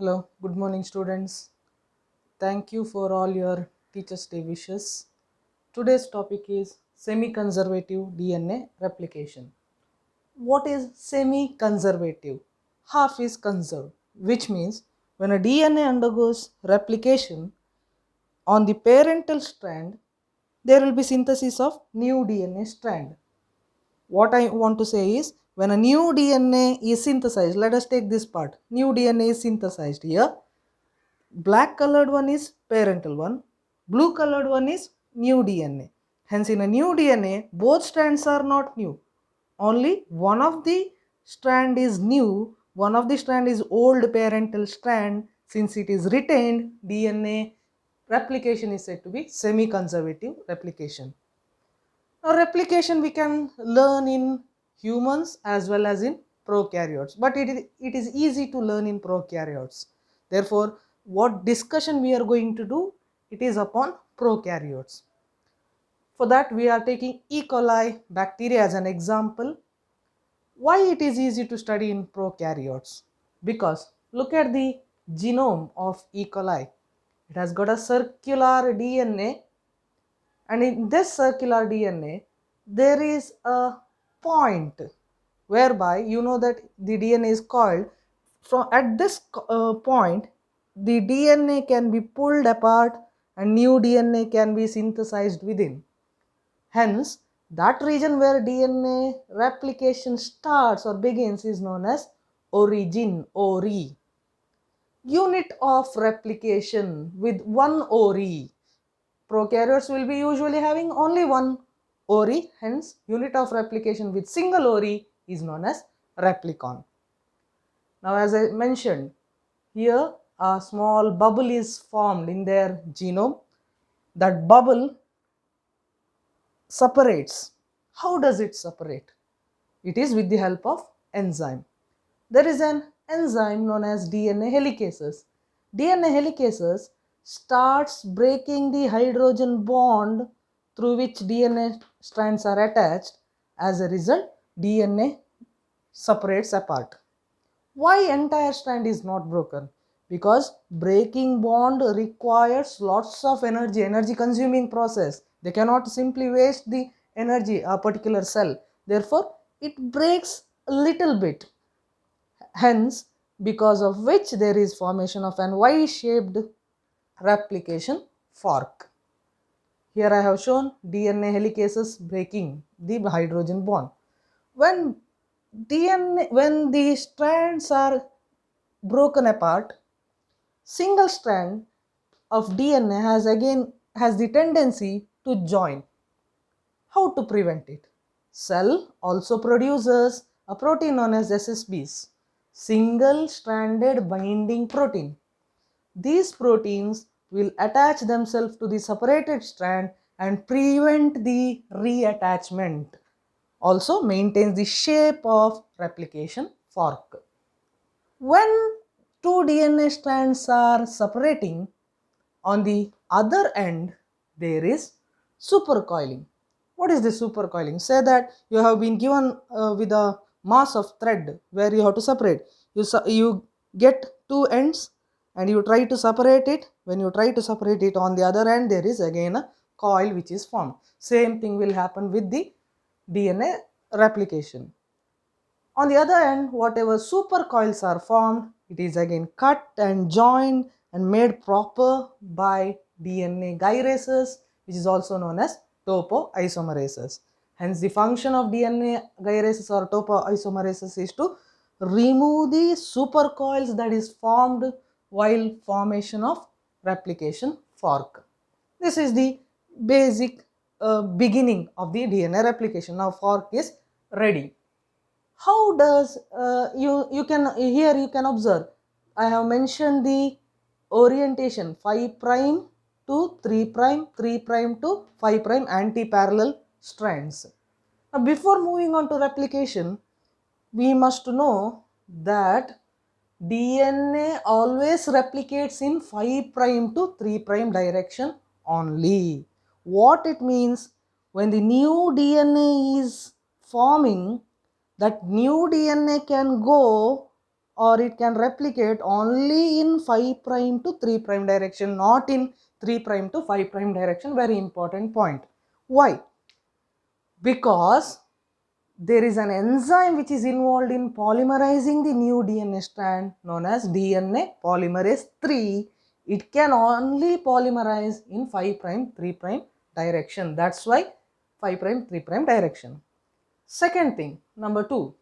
Hello, good morning, students. Thank you for all your Teachers' Day wishes. Today's topic is semi conservative DNA replication. What is semi conservative? Half is conserved, which means when a DNA undergoes replication on the parental strand, there will be synthesis of new DNA strand. What I want to say is when a new DNA is synthesized, let us take this part. New DNA is synthesized here. Black colored one is parental one, blue colored one is new DNA. Hence, in a new DNA, both strands are not new. Only one of the strand is new, one of the strand is old parental strand. Since it is retained, DNA replication is said to be semi-conservative replication. Now, replication we can learn in humans as well as in prokaryotes, but it is easy to learn in prokaryotes. Therefore, what discussion we are going to do, it is upon prokaryotes. For that, we are taking E. coli bacteria as an example. Why it is easy to study in prokaryotes? Because look at the genome of E. coli. It has got a circular DNA, and in this circular DNA there is a point whereby you know that the DNA is coiled. From at this point, the DNA can be pulled apart and new DNA can be synthesized within. Hence, that region where DNA replication starts or begins is known as origin, ori. Unit of replication with one ori. Prokaryotes will be usually having only one ori, hence unit of replication with single ori is known as replicon. Now, as I mentioned, here a small bubble is formed in their genome. That bubble separates. How does it separate? It is with the help of enzyme. There is an enzyme known as DNA helicases. DNA helicases starts breaking the hydrogen bond through which DNA strands are attached. As a result, DNA separates apart. Why entire strand is not broken? Because breaking bond requires lots of energy consuming process. They cannot simply waste the energy a particular cell. Therefore, it breaks a little bit. Hence, because of which there is formation of an Y-shaped replication fork. Here I have shown DNA helicases breaking the hydrogen bond. When when the strands are broken apart, single strand of DNA has the tendency to join. How to prevent it? Cell also produces a protein known as SSBs, single stranded binding protein. These proteins will attach themselves to the separated strand and prevent the reattachment. Also maintains the shape of replication fork. When two DNA strands are separating, on the other end there is supercoiling. What is the supercoiling? Say that you have been given with a mass of thread where you have to separate. You get two ends and you try to separate it. When you try to separate it, on the other end there is again a coil which is formed. Same thing will happen with the DNA replication. On the other end, whatever supercoils are formed, it is again cut and joined and made proper by DNA gyrases, which is also known as topoisomerases. Hence, the function of DNA gyrases or topoisomerases is to remove the supercoils that is formed while formation of replication fork. This is the basic beginning of the DNA replication. Now, fork is ready. How does you can here you can observe I have mentioned the orientation 5 prime to 3 prime, 3 prime to 5 prime anti-parallel strands. Now, before moving on to replication, we must know that DNA always replicates in 5 prime to 3 prime direction only. What it means, when the new DNA is forming, that new DNA can go or it can replicate only in 5 prime to 3 prime direction, not in 3 prime to 5 prime direction. Very important point. Why? Because there is an enzyme which is involved in polymerizing the new DNA strand known as DNA polymerase 3. It can only polymerize in 5 prime 3 prime direction. That's why 5 prime 3 prime direction. Second thing, number 2,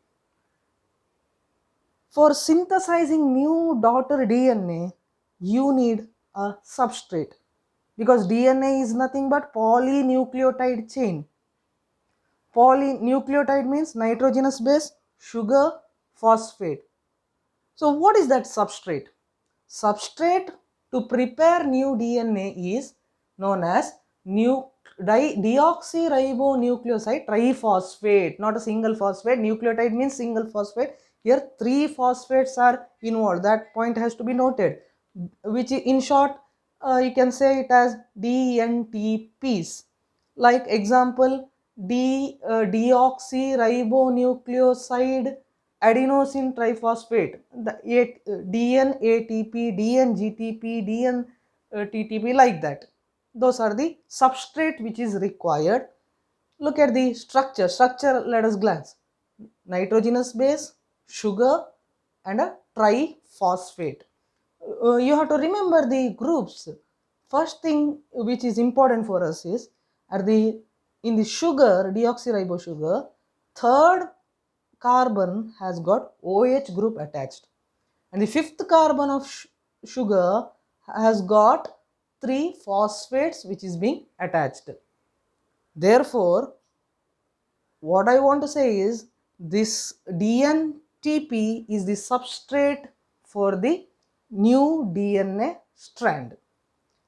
for synthesizing new daughter DNA, you need a substrate, because DNA is nothing but polynucleotide chain. Polynucleotide means nitrogenous base, sugar, phosphate. So what is that substrate? Substrate to prepare new DNA is known as deoxyribonucleoside triphosphate, not a single phosphate. Nucleotide means single phosphate. Here 3 phosphates are involved. That point has to be noted, which in short you can say it as DNTPs. Like example, deoxyribonucleoside adenosine triphosphate, the DNATP, DNGTP, DNTTP, like that. Those are the substrate which is required. Look at the structure. Let us glance. Nitrogenous base, sugar, and a triphosphate. You have to remember the groups. First thing which is important for us is in the sugar, deoxyribo sugar, third carbon has got OH group attached, and the fifth carbon of sugar has got 3 phosphates which is being attached. Therefore, what I want to say is this DNTP is the substrate for the new DNA strand.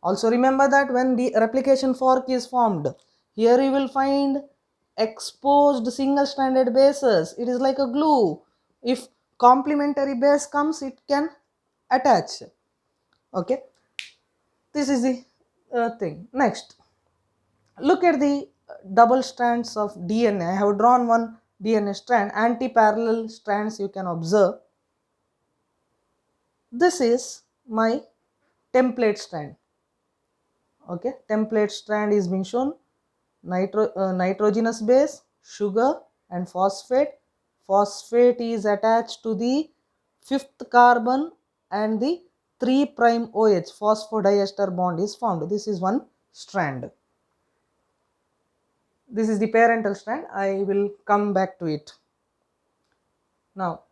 Also remember that when the replication fork is formed, here you will find exposed single stranded bases. It is like a glue. If complementary base comes, it can attach. Okay, this is the thing. Next, look at the double strands of DNA. I have drawn one DNA strand, anti-parallel strands you can observe. This is my template strand. Okay, template strand is being shown. Nitrogenous base, sugar, and phosphate. Phosphate is attached to the fifth carbon, and the 3 prime OH phosphodiester bond is formed. This is one strand. This is the parental strand. I will come back to it. Now,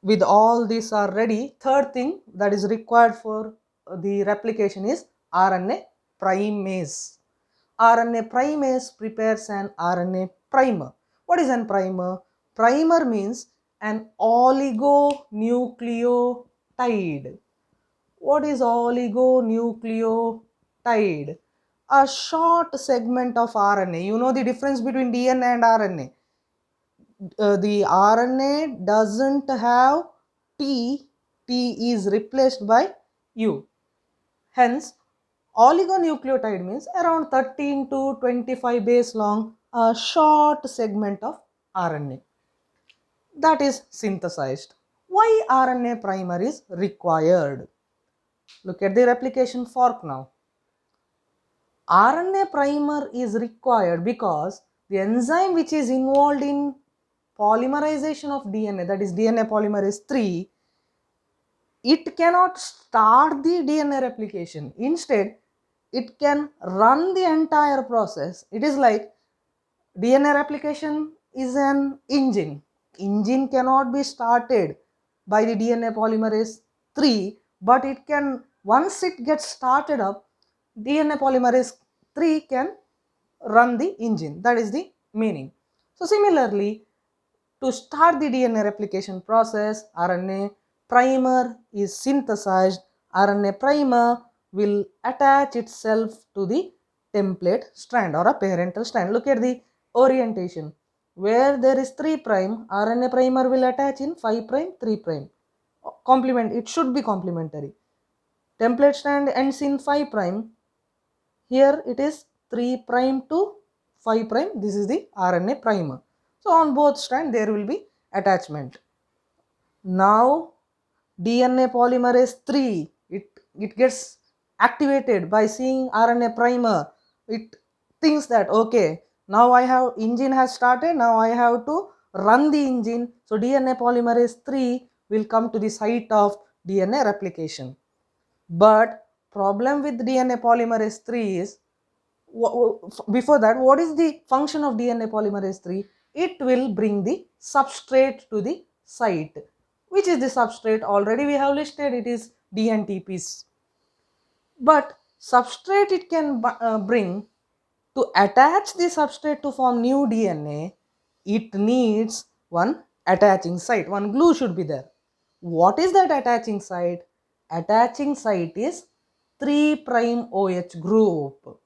with all these are ready, third thing that is required for the replication is RNA primase. RNA primase prepares an RNA primer. What is an primer? Primer means an oligonucleotide. What is oligonucleotide? A short segment of RNA. You know the difference between DNA and RNA. The RNA doesn't have T. T is replaced by U. Hence, oligonucleotide means around 13 to 25 base long, a short segment of RNA that is synthesized. Why RNA primer is required? Look at the replication fork now. RNA primer is required because the enzyme which is involved in polymerization of DNA, that is DNA polymerase 3, it cannot start the DNA replication. Instead, it can run the entire process. It is like DNA replication is an engine. Engine cannot be started by the DNA polymerase 3, but it can, once it gets started up, DNA polymerase 3 can run the engine. That is the meaning. So similarly, to start the DNA replication process, RNA primer is synthesized. RNA primer will attach itself to the template strand or a parental strand. Look at the orientation. Where there is 3 prime, RNA primer will attach in 5 prime, 3 prime. Complement, it should be complementary. Template strand ends in 5 prime. Here it is 3 prime to 5 prime. This is the RNA primer. So on both strands there will be attachment. Now DNA polymerase 3, it gets activated by seeing RNA primer. It thinks that, okay, now I have engine has started, now I have to run the engine. So DNA polymerase 3 will come to the site of DNA replication. But problem with DNA polymerase 3 is, before that, what is the function of DNA polymerase 3? It will bring the substrate to the site. Which is the substrate? Already we have listed, it is DNTPs. But substrate it can bring, to attach the substrate to form new DNA, it needs one attaching site. One glue should be there. What is that attaching site? Attaching site is 3' OH group.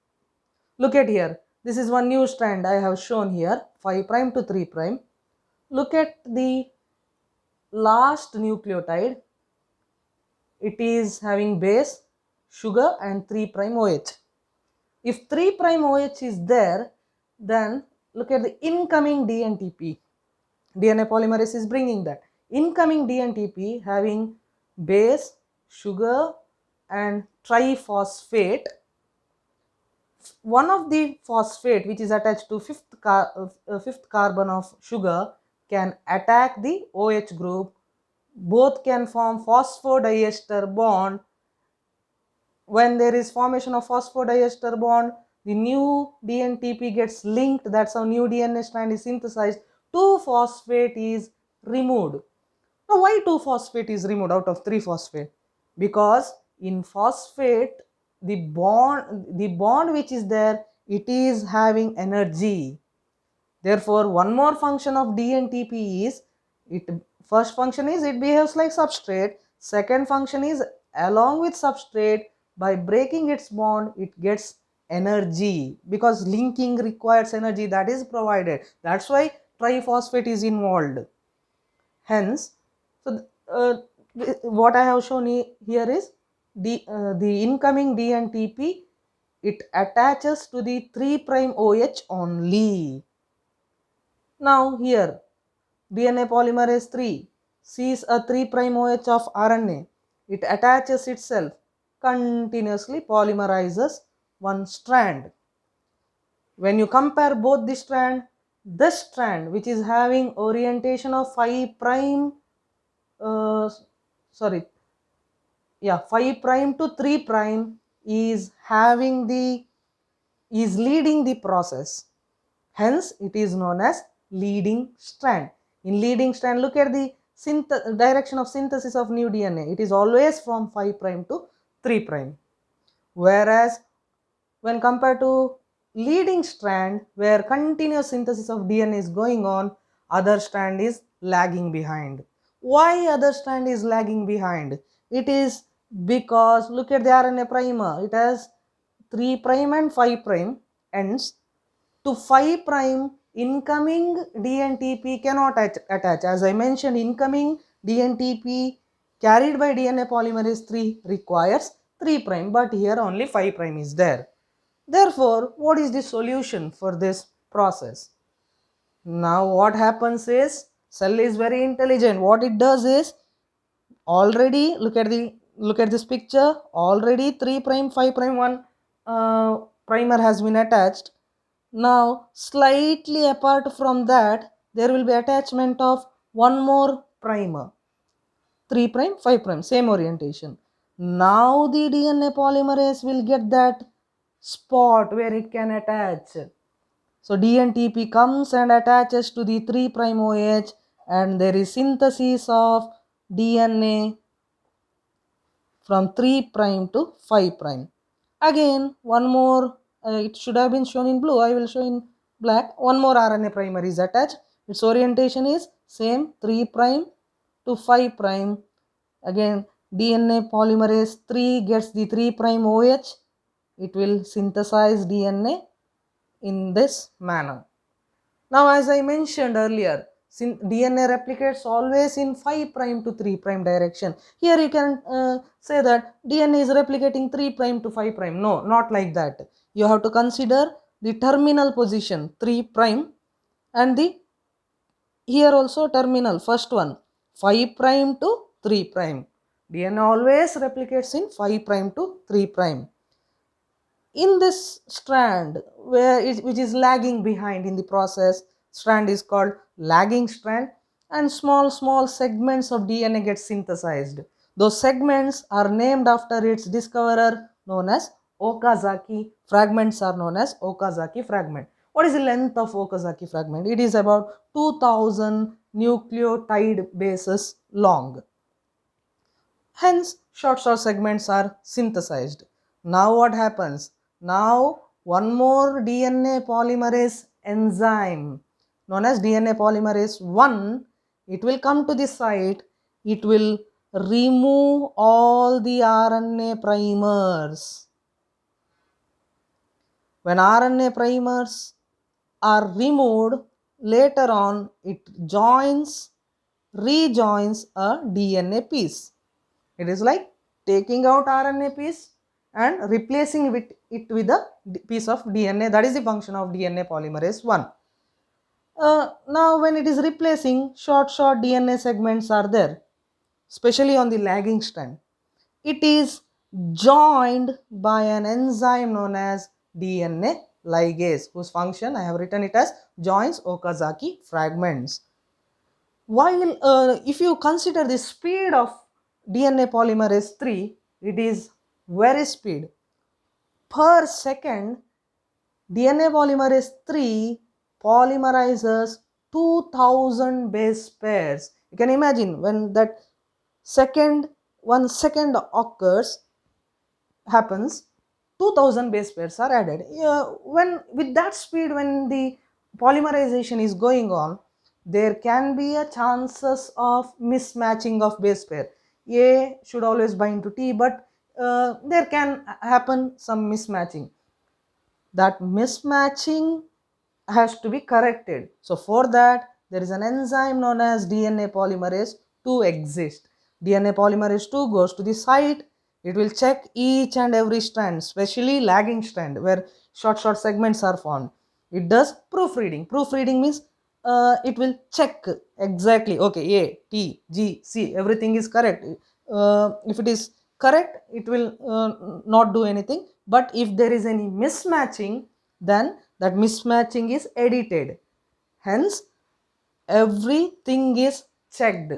Look at here. This is one new strand I have shown here, 5' to 3'. Look at the last nucleotide. It is having base, sugar and 3' OH. If 3' OH is there, then look at the incoming DNTP. DNA polymerase is bringing that. Incoming DNTP having base, sugar and triphosphate. One of the phosphate which is attached to fifth carbon of sugar can attack the OH group. Both can form phosphodiester bond. When there is formation of phosphodiester bond, the new DNTP gets linked. That's how new DNA strand is synthesized. 2-phosphate is removed. Now, why 2-phosphate is removed out of 3-phosphate? Because in phosphate, the bond which is there, it is having energy. Therefore, one more function of DNTP is, first function is it behaves like substrate. Second function is, along with substrate, by breaking its bond, it gets energy, because linking requires energy, that is provided. That's why triphosphate is involved. Hence, so what I have shown here is the incoming DNTP, it attaches to the 3' OH only. Now here, DNA polymerase 3 sees a 3' OH of RNA. It attaches itself, continuously polymerizes one strand. When you compare both the strand, this strand which is having orientation of 5' 5' to 3' is leading the process. Hence, it is known as leading strand. In leading strand, look at the direction of synthesis of new DNA. It is always from 5' to 3'. Whereas, when compared to leading strand, where continuous synthesis of DNA is going on, other strand is lagging behind. Why other strand is lagging behind? It is because, look at the RNA primer. It has 3' and 5' ends. To 5' incoming DNTP cannot attach. As I mentioned, incoming DNTP carried by DNA polymerase 3 requires 3', but here only 5' is there. Therefore, what is the solution for this process? Now what happens is, cell is very intelligent. What it does is, already look at this picture, already 3', 5' one primer has been attached. Now slightly apart from that, there will be attachment of one more primer, 3', 5', same orientation. Now the DNA polymerase will get that spot where it can attach. So DNTP comes and attaches to the 3' OH, and there is synthesis of DNA from 3' to 5'. Again, one more, it should have been shown in blue, I will show in black. One more RNA primer is attached. Its orientation is same, 3' to 5'. Again, DNA polymerase 3 gets the 3' OH. It will synthesize DNA in this manner. Now, as I mentioned earlier, DNA replicates always in 5' to 3' direction. Here you can say that DNA is replicating 3' to 5'. No, not like that. You have to consider the terminal position, 3', and here also terminal, first one, 5' to 3'. DNA always replicates in 5 prime to 3 prime. In this strand which is lagging behind in the process, strand is called lagging strand, and small segments of DNA get synthesized. Those segments are named after its discoverer, known as Okazaki. Fragments are known as Okazaki fragment. What is the length of Okazaki fragment? It is about 2000 nucleotide bases long. Hence, short segments are synthesized. Now what happens? Now one more DNA polymerase enzyme known as DNA polymerase 1, it will come to the site, it will remove all the RNA primers. When RNA primers are removed, later on it rejoins a DNA piece. It is like taking out RNA piece and replacing it with a piece of DNA. That is the function of DNA polymerase 1. Now when it is replacing, short DNA segments are there, especially on the lagging strand. It is joined by an enzyme known as DNA ligase, whose function I have written it as joins Okazaki fragments. While if you consider the speed of DNA polymerase 3, it is very speed. Per second, DNA polymerase 3 polymerizes 2000 base pairs. You can imagine when that 1 second happens, 2000 base pairs are added. When with that speed, when the polymerization is going on, there can be a chances of mismatching of base pair. A should always bind to T, but there can happen some mismatching. That mismatching has to be corrected. So for that, there is an enzyme known as DNA polymerase 2 exist. DNA polymerase 2 goes to the site. It will check each and every strand, especially lagging strand where short segments are formed. It does proofreading. Proofreading means it will check exactly, okay, A, T, G, C, everything is correct. If it is correct, it will not do anything. But if there is any mismatching, then that mismatching is edited. Hence, everything is checked.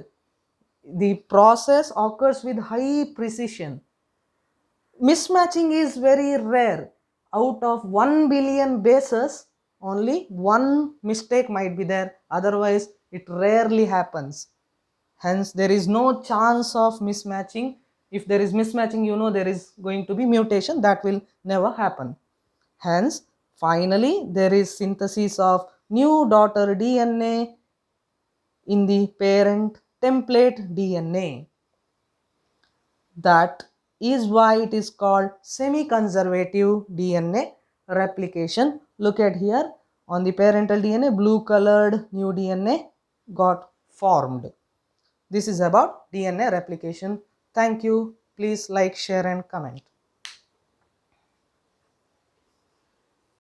The process occurs with high precision. Mismatching is very rare. Out of 1 billion bases, only one mistake might be there. Otherwise, it rarely happens. Hence, there is no chance of mismatching. If there is mismatching, you know there is going to be mutation. That will never happen. Hence, finally, there is synthesis of new daughter DNA in the parent template DNA. That is why it is called semi-conservative DNA replication. Look at here, on the parental DNA, blue colored new DNA got formed. This is about DNA replication. Thank you. Please like, share and comment.